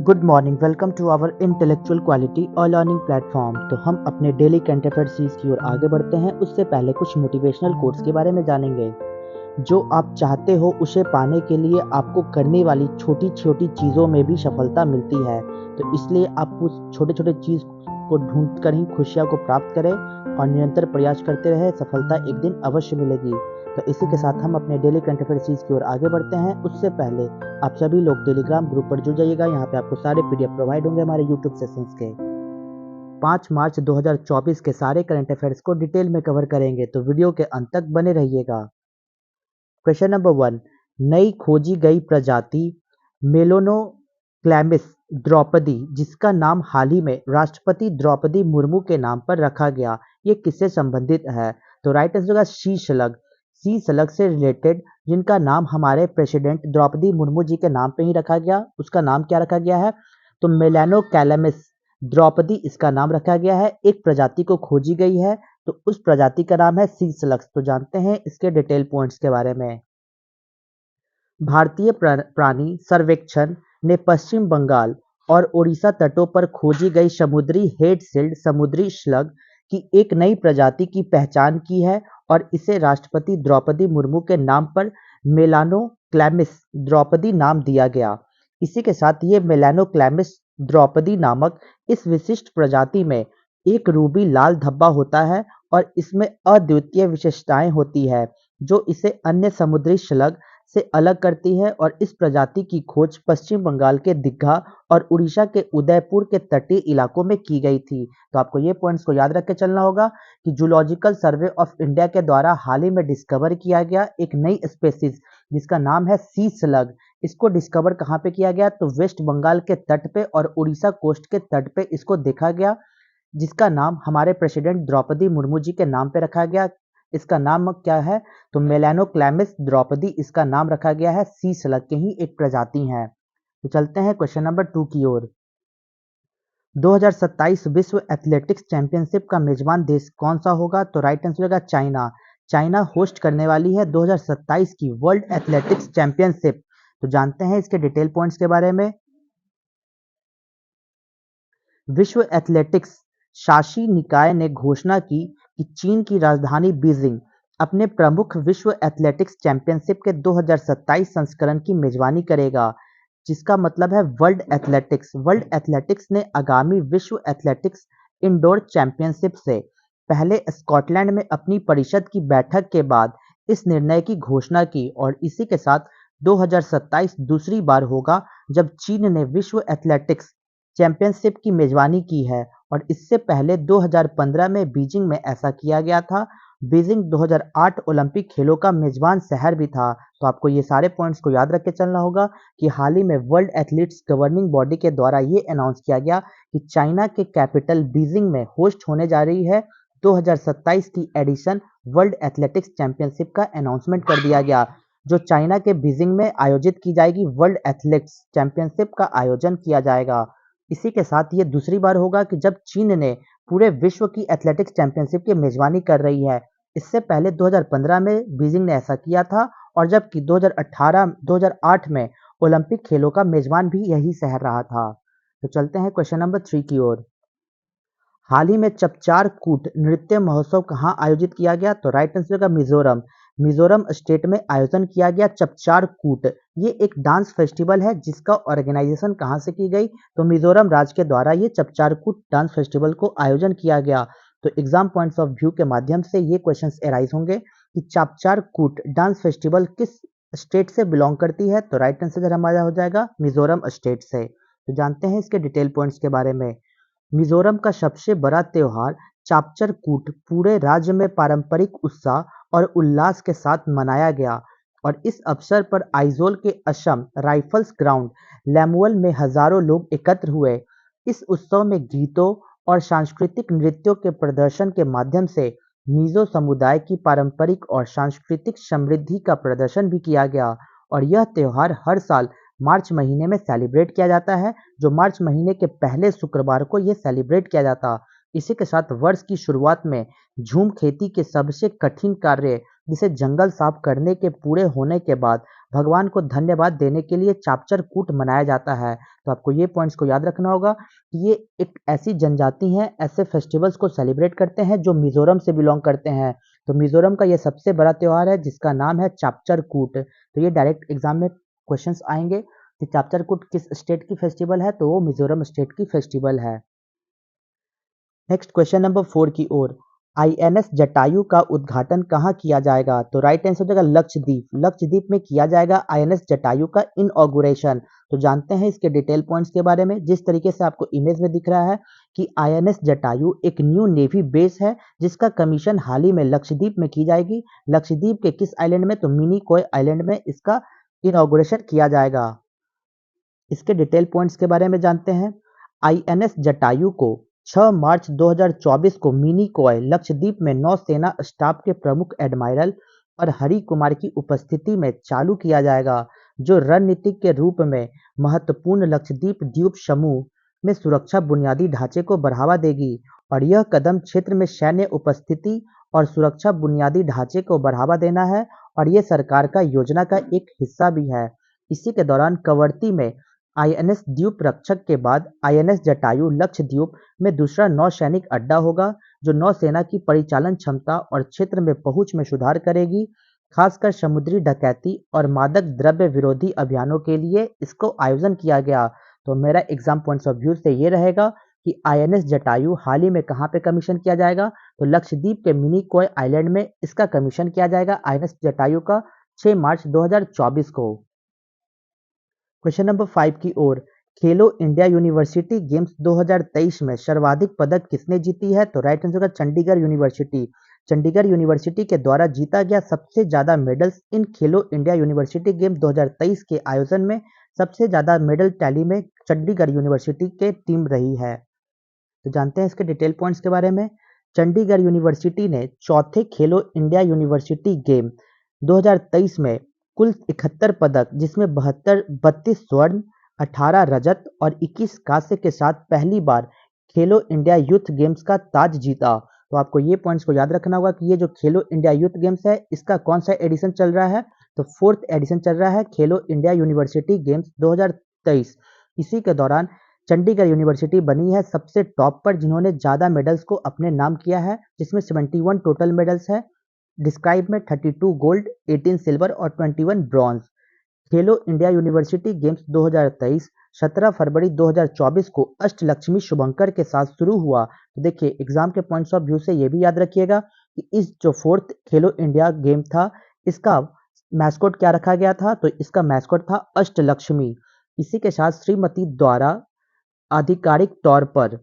Good morning, welcome to our intellectual quality और learning platform. तो हम अपने डेली करंट अफेयर सीरीज की ओर आगे बढ़ते हैं। उससे पहले कुछ मोटिवेशनल कोट्स के बारे में जानेंगे। जो आप चाहते हो उसे पाने के लिए आपको करने वाली छोटी छोटी चीज़ों में भी सफलता मिलती है। तो इसलिए आप उस छोटे छोटे चीज़ को ढूंढ कर ही खुशियाँ को प्राप्त करें और निरंतर प्रयास करते रहे, सफलता एक दिन अवश्य मिलेगी। तो इसी के साथ हम अपने डेली करंट अफेयर सीरीज की ओर आगे बढ़ते हैं। उससे पहले आप सभी लोग टेलीग्राम ग्रुप पर जुड़ जाइएगा। यहाँ पे आपको सारे पीडीएफ प्रोवाइड होंगे हमारे यूट्यूब सेशंस के। 5 मार्च 2024 के सारे करंट अफेयर्स को डिटेल में कवर करेंगे, तो वीडियो के अंत तक बने रहिएगा। क्वेश्चन नंबर 1, नई खोजी गई प्रजाति मेलोनोक्लैमिस द्रौपदी, जिसका नाम हाल ही में राष्ट्रपति द्रौपदी मुर्मू के नाम पर रखा गया, ये किससे संबंधित है? तो राइट आंसर होगा सी शलग। सी शलग से रिलेटेड जिनका नाम हमारे प्रेसिडेंट द्रौपदी मुर्मू जी के नाम पे ही रखा गया, उसका नाम क्या रखा गया है? तो मेलानोकैलमिस द्रौपदी इसका नाम रखा गया है। एक प्रजाति को खोजी गई है, तो उस प्रजाति का नाम है सी शलग। तो जानते हैं इसके डिटेल पॉइंट्स के बारे में। भारतीय प्राणी सर्वेक्षण ने पश्चिम बंगाल और ओडिशा तटों पर खोजी गई समुद्री हेड-सेल्ड समुद्री स्लग की एक नई प्रजाति की पहचान की है और इसे राष्ट्रपति द्रौपदी मुर्मू के नाम पर मेलानोक्लैमिस द्रौपदी नाम दिया गया। इसी के साथ ये मेलानोक्लैमिस द्रौपदी नामक इस विशिष्ट प्रजाति में एक रूबी लाल धब्बा होता है और इसमें अद्वितीय विशेषताएं होती है जो इसे अन्य समुद्री स्लग से अलग करती है। और इस प्रजाति की खोज पश्चिम बंगाल के दीघा और उड़ीसा के उदयपुर के तटीय इलाकों में की गई थी। तो आपको ये पॉइंट्स को याद रख के चलना होगा कि जूलॉजिकल सर्वे ऑफ इंडिया के द्वारा हाल ही में डिस्कवर किया गया एक नई स्पेसीज जिसका नाम है सी स्लग। इसको डिस्कवर कहाँ पे किया गया? तो वेस्ट बंगाल के तट पे और उड़ीसा कोस्ट के तट पे इसको देखा गया, जिसका नाम हमारे प्रेसिडेंट द्रौपदी मुर्मू जी के नाम पे रखा गया। इसका नाम क्या है? तो मेलानोक्लैमिस द्रौपदी इसका नाम रखा गया है। सी स्लग के ही एक प्रजाति है। तो चलते हैं क्वेश्चन नंबर 2 की ओर। 2027 विश्व एथलेटिक्स चैंपियनशिप का मेजबान देश कौन सा होगा? तो राइट आंसर होगा चाइना। चाइना होस्ट करने वाली है 2027 की वर्ल्ड एथलेटिक्स चैंपियनशिप। तो जानते हैं इसके डिटेल पॉइंट्स के बारे में। विश्व एथलेटिक्स शासी निकाय ने घोषणा की कि चीन की राजधानी बीजिंग अपने प्रमुख विश्व एथलेटिक्स चैंपियनशिप के 2027 संस्करण की मेजबानी करेगा, जिसका मतलब है वर्ल्ड एथलेटिक्स। वर्ल्ड एथलेटिक्स ने आगामी विश्व एथलेटिक्स इंडोर चैंपियनशिप से पहले स्कॉटलैंड में अपनी परिषद की बैठक के बाद इस निर्णय की घोषणा की और इसी के साथ 2027 दूसरी बार होगा जब चीन ने विश्व एथलेटिक्स चैंपियनशिप की मेजबानी की है और इससे पहले 2015 में बीजिंग में ऐसा किया गया था। बीजिंग 2008 ओलंपिक खेलों का मेजबान शहर भी था। तो आपको ये सारे पॉइंट्स को याद रख के चलना होगा कि हाल ही में वर्ल्ड एथलीट्स गवर्निंग बॉडी के द्वारा ये अनाउंस किया गया कि चाइना के कैपिटल बीजिंग में होस्ट होने जा रही है 2027 की एडिशन वर्ल्ड एथलेटिक्स चैंपियनशिप का अनाउंसमेंट कर दिया गया, जो चाइना के बीजिंग में आयोजित की जाएगी। वर्ल्ड एथलेटिक्स चैंपियनशिप का आयोजन किया जाएगा। इसी के साथ ये दूसरी बार होगा कि जब चीन ने पूरे विश्व की एथलेटिक्स चैंपियनशिप की मेजबानी कर रही है। इससे पहले 2015 में बीजिंग ने ऐसा किया था और जबकि 2008 में ओलंपिक खेलों का मेजबान भी यही शहर रहा था। तो चलते हैं क्वेश्चन नंबर 3 की ओर। हाल ही में चपचार कूट नृत्य महोत्सव कहाँ आयोजित किया गया? तो राइट आंसर होगा मिजोरम। मिजोरम स्टेट में आयोजन किया गया चपचार कूट। ये एक डांस फेस्टिवल है जिसका ऑर्गेनाइजेशन कहाँ से की गई? तो मिजोरम राज्य के द्वारा ये चपचार कूट डांस फेस्टिवल को आयोजन किया गया। तो एग्जाम पॉइंट्स ऑफ व्यू के माध्यम से ये क्वेश्चंस एराइज होंगे कि चपचार कूट डांस फेस्टिवल किस स्टेट से बिलोंग करती है? तो राइट आंसर हमारा हो जाएगा मिजोरम स्टेट से। तो जानते हैं इसके डिटेल पॉइंट्स के बारे में। मिजोरम का सबसे बड़ा त्योहार चापचर कूट पूरे राज्य में पारंपरिक उत्साह और उल्लास के साथ मनाया गया और इस अवसर पर आइजोल के असम राइफल्स ग्राउंड लैमुअल में हजारों लोग एकत्र हुए। इस उत्सव में गीतों और सांस्कृतिक नृत्यों के प्रदर्शन के माध्यम से मिजो समुदाय की पारंपरिक और सांस्कृतिक समृद्धि का प्रदर्शन भी किया गया और यह त्योहार हर साल मार्च महीने में सेलिब्रेट किया जाता है, जो मार्च महीने के पहले शुक्रवार को यह सेलिब्रेट किया जाता। इसी के साथ वर्ष की शुरुआत में झूम खेती के सबसे कठिन कार्य जिसे जंगल साफ करने के पूरे होने के बाद भगवान को धन्यवाद देने के लिए चापचर कूट मनाया जाता है। तो आपको ये पॉइंट्स को याद रखना होगा कि ये एक ऐसी जनजाति है, ऐसे फेस्टिवल्स को सेलिब्रेट करते हैं जो मिजोरम से बिलोंग करते हैं। तो मिजोरम का ये सबसे बड़ा त्योहार है जिसका नाम है चापचर कूट। तो ये डायरेक्ट एग्जाम में क्वेश्चंस आएंगे कि चापचर कूट किस स्टेट की फेस्टिवल है, तो वो मिजोरम स्टेट की फेस्टिवल है। नेक्स्ट क्वेश्चन नंबर 4 की ओर, आईएनएस जटायु का उद्घाटन कहाँ किया जाएगा? तो राइट आंसर हो जाएगा लक्षद्वीप। लक्षद्वीप में किया जाएगा आईएनएस जटायु का इनॉग्रेशन। तो जानते हैं इसके डिटेल पॉइंट्स के बारे में। जिस तरीके से आपको इमेज में दिख रहा है कि आईएनएस जटायु एक न्यू नेवी बेस है जिसका कमीशन हाल ही में लक्षद्वीप में की जाएगी। लक्षद्वीप के किस आइलैंड में? तो मिनिकॉय आइलैंड में इसका इनॉग्रेशन किया जाएगा। इसके डिटेल पॉइंट्स के बारे में जानते हैं। आईएनएस जटायु को 6 मार्च 2024 को मिनिकॉय लक्षद्वीप में नौसेना स्टाफ के प्रमुख एडमायरल और हरि कुमार की उपस्थिति में चालू किया जाएगा, जो रणनीतिक के रूप में महत्वपूर्ण लक्षद्वीप द्वीप समूह में सुरक्षा बुनियादी ढांचे को बढ़ावा देगी। और यह कदम क्षेत्र में सैन्य उपस्थिति और सुरक्षा बुनियादी ढांचे को बढ़ावा देना है और ये सरकार का योजना का एक हिस्सा भी है। इसी के दौरान कवरती में आईएनएस द्वीप रक्षक के बाद आईएनएस जटायु लक्षद्वीप में दूसरा नौसैनिक अड्डा होगा, जो नौसेना की परिचालन क्षमता और क्षेत्र में पहुंच में सुधार करेगी। खासकर समुद्री डकैती और मादक द्रव्य विरोधी अभियानों के लिए इसको आयोजन किया गया। तो मेरा एग्जाम पॉइंट्स ऑफ व्यू से ये रहेगा कि आईएनएस जटायु हाल ही में कहाँ पे कमीशन किया जाएगा? तो लक्षद्वीप के मिनिकॉय आइलैंड में इसका कमीशन किया जाएगा आईएनएस जटायु का 6 मार्च 2024 को। क्वेश्चन नंबर 5 की ओर, खेलो इंडिया यूनिवर्सिटी गेम्स 2023 में सर्वाधिक पदक किसने जीती है? तो राइट आंसर होगा चंडीगढ़ यूनिवर्सिटी। चंडीगढ़ यूनिवर्सिटी के द्वारा जीता गया सबसे ज्यादा medals in Khelo India university games 2023 के आयोजन में सबसे ज्यादा मेडल टैली में चंडीगढ़ यूनिवर्सिटी के टीम रही है। तो जानते हैं इसके डिटेल पॉइंट्स के बारे में। चंडीगढ़ यूनिवर्सिटी ने चौथे खेलो इंडिया यूनिवर्सिटी गेम 2023 में कुल 71 पदक, जिसमें 32 स्वर्ण, 18 रजत और 21 कांस्य के साथ पहली बार खेलो इंडिया यूथ गेम्स का ताज जीता। तो आपको ये पॉइंट्स को याद रखना होगा कि ये जो खेलो इंडिया यूथ गेम्स है इसका कौन सा एडिशन चल रहा है? तो 4th एडिशन चल रहा है खेलो इंडिया यूनिवर्सिटी गेम्स 2023। इसी के दौरान चंडीगढ़ यूनिवर्सिटी बनी है सबसे टॉप पर, जिन्होंने ज़्यादा मेडल्स को अपने नाम किया है, जिसमें 71 टोटल मेडल्स है। डिस्क्राइब में 32 गोल्ड, 18 सिल्वर और 21 ब्रॉन्ज। खेलो इंडिया यूनिवर्सिटी गेम्स 2023 17 फरवरी 2024 को अष्टलक्ष्मी शुभंकर के साथ शुरू हुआ। तो देखिए एग्जाम के पॉइंट्स ऑफ व्यू से ये भी याद रखिएगा कि इस जो 4th खेलो इंडिया गेम था इसका मैस्कॉट क्या रखा गया था? तो इसका मैस्कॉट था अष्टलक्ष्मी। इसी के साथ श्रीमती द्वारा आधिकारिक तौर पर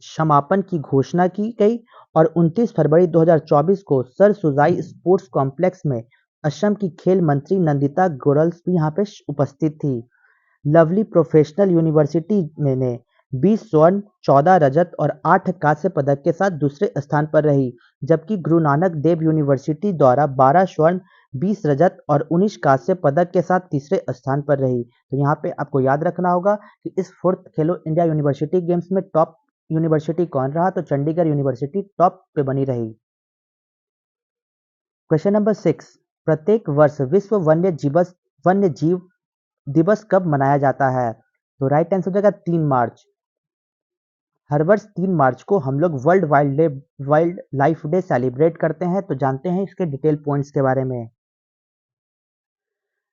समापन की घोषणा की गई और 29 फरवरी 2024 को सर सुजाई स्पोर्ट्स कॉम्प्लेक्स में असम की खेल मंत्री नंदिता गोरल्स भी यहाँ पे उपस्थित थी। लवली प्रोफेशनल यूनिवर्सिटी ने 20 स्वर्ण, 14 रजत और 8 कांस्य पदक के साथ दूसरे स्थान पर रही, जबकि गुरु नानक देव यूनिवर्सिटी द्वारा 12 स्वर्ण, 20 रजत और 19 कांस्य पदक के साथ तीसरे स्थान पर रही। तो यहाँ पे आपको याद रखना होगा कि इस 4th खेलो इंडिया यूनिवर्सिटी गेम्स में टॉप यूनिवर्सिटी कौन रहा? तो चंडीगढ़ यूनिवर्सिटी टॉप पे बनी रही। क्वेश्चन नंबर 6, प्रत्येक वर्ष विश्व वन्य जीव दिवस कब मनाया जाता है? तो राइट आंसर हो जाएगा 3 मार्च। हर वर्ष 3 मार्च को हम लोग वाइल्ड लाइफ डे सेलिब्रेट करते हैं। तो जानते हैं इसके डिटेल पॉइंट्स के बारे में।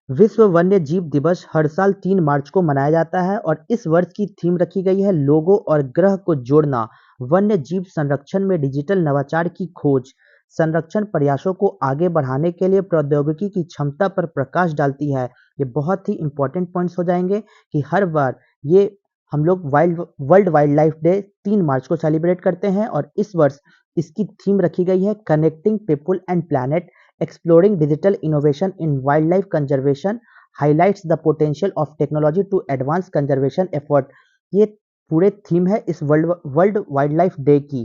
विश्व वन्य जीव दिवस हर साल 3 मार्च को मनाया जाता है और इस वर्ष की थीम रखी गई है लोगों और ग्रह को जोड़ना, वन्य जीव संरक्षण में डिजिटल नवाचार की खोज। संरक्षण प्रयासों को आगे बढ़ाने के लिए प्रौद्योगिकी की क्षमता पर प्रकाश डालती है। ये बहुत ही इंपॉर्टेंट पॉइंट्स हो जाएंगे कि हर बार ये हम लोग वर्ल्ड वाइल्ड लाइफ डे 3 मार्च को सेलिब्रेट करते हैं और इस वर्ष इसकी थीम रखी गई है connecting people and planet, exploring digital innovation in wildlife conservation highlights the potential of technology to advance conservation effort। ये पूरे थीम है इस वर्ल्ड वाइल्ड लाइफ डे की।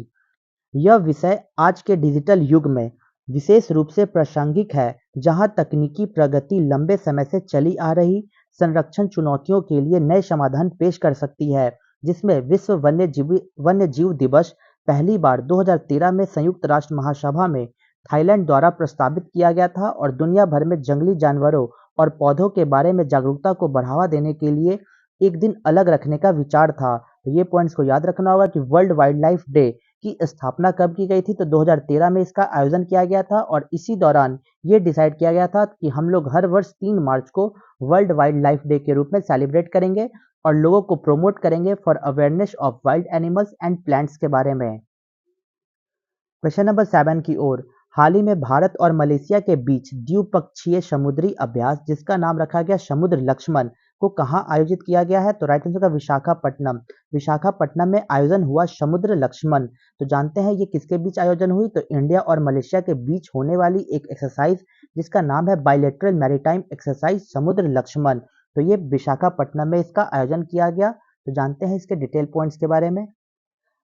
यह विषय आज के डिजिटल युग में विशेष रूप से प्रासंगिक है, जहां तकनीकी प्रगति लंबे समय से चली आ रही संरक्षण चुनौतियों के लिए नए समाधान पेश कर सकती है, जिसमें विश्व वन्य जीव दिवस पहली बार 2013 में संयुक्त राष्ट्र महासभा में थाईलैंड द्वारा प्रस्तावित किया गया था और दुनिया भर में जंगली जानवरों और पौधों के बारे में जागरूकता को बढ़ावा देने के लिए एक दिन अलग रखने का विचार था। तो ये पॉइंट्स को याद रखना होगा कि वर्ल्ड वाइल्ड लाइफ डे की स्थापना कब की गई थी, तो 2013 में इसका आयोजन किया गया था और इसी दौरान ये डिसाइड किया गया था कि हम लोग हर वर्ष 3 मार्च को वर्ल्ड वाइल्ड लाइफ डे के रूप में सेलिब्रेट करेंगे और लोगों को प्रमोट करेंगे for awareness of wild animals and plants के बारे में। क्वेश्चन नंबर 7 की ओर। हाल ही में भारत और मलेशिया के बीच द्विपक्षीय समुद्री अभ्यास जिसका नाम रखा गया समुद्र लक्ष्मण को कहाँ आयोजित किया गया है, तो राइट आंसर का विशाखापट्टनम। विशाखापट्टनम में आयोजन हुआ समुद्र लक्ष्मण। तो जानते हैं ये किसके बीच आयोजन हुई, तो इंडिया और मलेशिया के बीच होने वाली एक एक्सरसाइज जिसका नाम है बायलैटरल मैरीटाइम एक्सरसाइज समुद्र लक्ष्मण। तो ये विशाखापट्टनम में इसका आयोजन किया गया। तो जानते हैं इसके डिटेल पॉइंट्स के बारे में।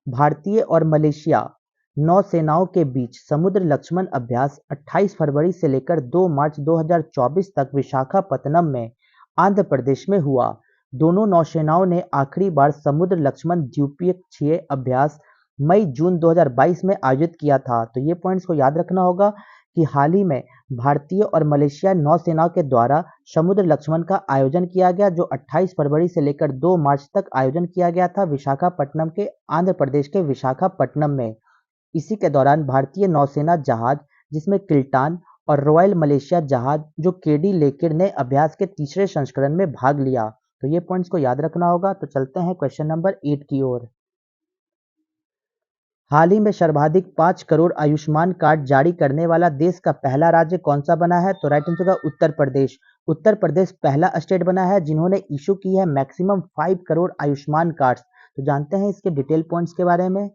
भारतीय और मलेशिया नौसेनाओं के बीच समुद्र लक्ष्मण अभ्यास 28 फरवरी से लेकर 2 मार्च 2024 तक विशाखापत्तनम में आंध्र प्रदेश में हुआ। दोनों नौसेनाओं ने आखिरी बार समुद्र लक्ष्मण द्विपक्षीय अभ्यास मई जून 2022 में आयोजित किया था। तो ये पॉइंट्स को याद रखना होगा कि हाल ही में भारतीय और मलेशिया नौसेनाओं के द्वारा समुद्र लक्ष्मण का आयोजन किया गया, जो 28 फरवरी से लेकर 2 मार्च तक आयोजन किया गया था विशाखापट्टनम के आंध्र प्रदेश के विशाखापट्टनम में। इसी के दौरान भारतीय नौसेना जहाज जिसमें किल्टान और रॉयल मलेशिया जहाज जो केडी लेकिर ने अभ्यास के तीसरे संस्करण में भाग लिया। तो ये पॉइंट्स को याद रखना होगा। तो चलते हैं क्वेश्चन नंबर 8 की ओर। हाल ही में सर्वाधिक 5 करोड़ आयुष्मान कार्ड जारी करने वाला देश का पहला राज्य कौन सा बना है, तो राइट आंसर का उत्तर प्रदेश। उत्तर प्रदेश पहला स्टेट बना है जिन्होंने इशू की है मैक्सिमम 5 करोड़ आयुष्मान कार्ड्स। तो जानते हैं इसके डिटेल पॉइंट्स के बारे में।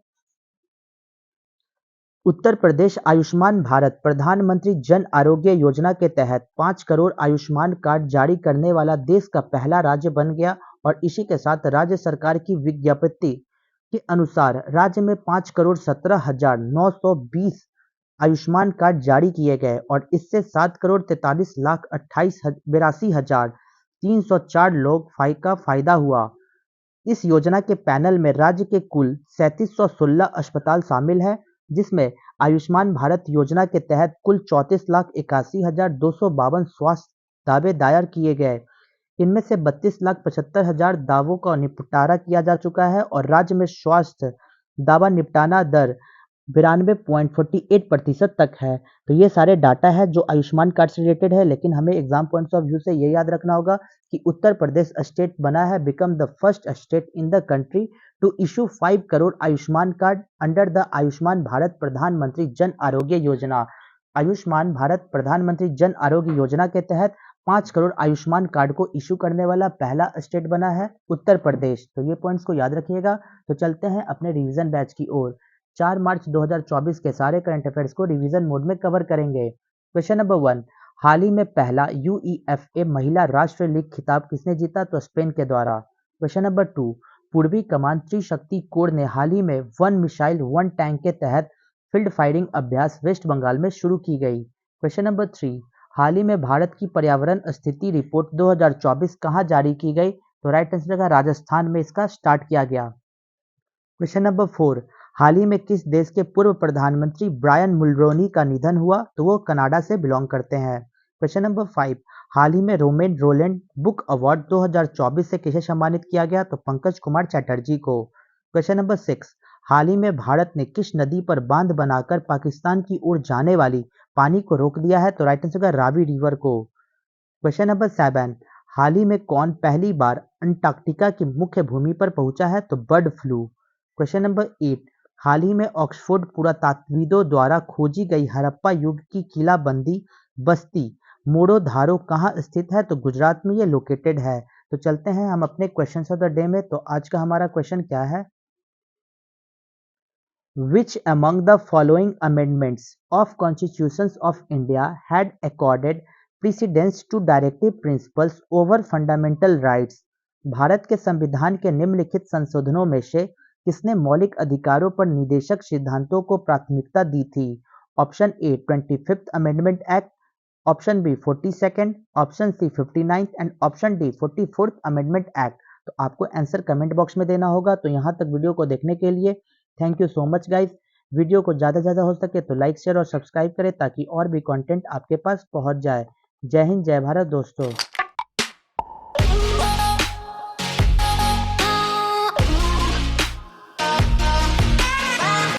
उत्तर प्रदेश आयुष्मान भारत प्रधानमंत्री जन आरोग्य योजना के तहत 5 करोड़ आयुष्मान कार्ड जारी करने वाला देश का पहला राज्य बन गया और इसी के साथ राज्य सरकार की विज्ञप्ति के अनुसार राज्य में 5 करोड़ 17 हजार 920 आयुष्मान कार्ड जारी किए गए और इससे 7 करोड़ 43 लाख 82 हजार लोग का फायदा हुआ। इस योजना के पैनल में राज्य के कुल 3716 अस्पताल शामिल हैं, जिसमें आयुष्मान भारत योजना के तहत कुल 34 लाख 81 हजार 252 स्वास्थ्य दावे दायर किए गए। इनमें से 32 लाख 75 हजार दावों का निपटारा किया जा चुका है और राज्य में स्वास्थ्य दावा निपटाना दर 92.48% तक है। तो ये सारे डाटा है जो आयुष्मान कार्ड से रिलेटेड है, लेकिन हमें एग्जाम पॉइंट्स ऑफ व्यू से ये याद रखना होगा कि उत्तर प्रदेश स्टेट बना है become the first state in the country to issue 5 crore Ayushman card under the Ayushman Bharat Pradhan Mantri Jan Arogya Yojana. Ayushman Bharat Pradhan Mantri Jan Arogya Yojana के तहत 5 करोड़ आयुष्मान कार्ड को इशू करने वाला पहला स्टेट बना है उत्तर प्रदेश। तो ये पॉइंट्स को याद रखिएगा। तो चलते हैं अपने रिवीजन बैच की ओर। 4 मार्च 2024 के सारे करंट अफेयर्स को रिवीजन मोड में कवर करेंगे। Question number 1। हाल ही में पहला यूईएफए महिला राष्ट्रीय लीग खिताब किसने जीता, तो स्पेन के द्वारा। Question number 2। पूर्वी कमान त्रिशक्ति कोर ने हाल ही में 1 मिसाइल 1 टैंक के तहत फील्ड फायरिंग अभ्यास वेस्ट बंगाल में शुरू की गई। Question number 3। हाल ही में भारत की पर्यावरण स्थिति रिपोर्ट 2024 कहाँ जारी की गई, तो राइट आंसर का राजस्थान में इसका स्टार्ट किया गया। Question number 4। हाल ही में किस देश के पूर्व प्रधानमंत्री ब्रायन मुल्रोनी का निधन हुआ, तो वो कनाडा से बिलोंग करते हैं। Question number 5। हाल ही में रोमेन रोलैंड बुक अवार्ड 2024 से किसे सम्मानित किया गया, तो पंकज कुमार चैटर्जी को। Question number 6। हाल ही में भारत ने किस नदी पर बांध बनाकर पाकिस्तान की ओर जाने वाली पानी को रोक दिया है, तो राइट आंसर का रावी रिवर को। Question number 7। हाल ही में कौन पहली बार अंटार्कटिका की मुख्य भूमि पर पहुंचा है, तो बर्ड फ्लू। Question number 8। हाल ही में ऑक्सफोर्ड पुरातात्विदों द्वारा खोजी गई हड़प्पा युग की किलाबंदी बस्ती मोरोधारो कहाँ स्थित है, तो गुजरात में ये लोकेटेड है। तो चलते हैं हम अपने क्वेश्चन ऑफ द डे में। तो आज का हमारा क्वेश्चन क्या है, Which among the following amendments of Constitutions of India had accorded precedence to directive principles over fundamental rights? Bharat के संविधान के निम्नलिखित संशोधनों में से किसने मौलिक अधिकारों पर निदेशक सिद्धांतों को प्राथमिकता दी थी? Option A 25th amendment act, option B 42nd, option C 59th and option D 44th amendment act. तो आपको आंसर कमेंट बॉक्स में देना होगा। तो यहाँ तक वीडियो को देखने के लिए thank you so much guys. Video को ज़्यादा से ज़्यादा हो सके तो लाइक शेयर और सब्सक्राइब करें ताकि और भी कंटेंट आपके पास पहुंच जाए। जय हिंद, जय भारत दोस्तों।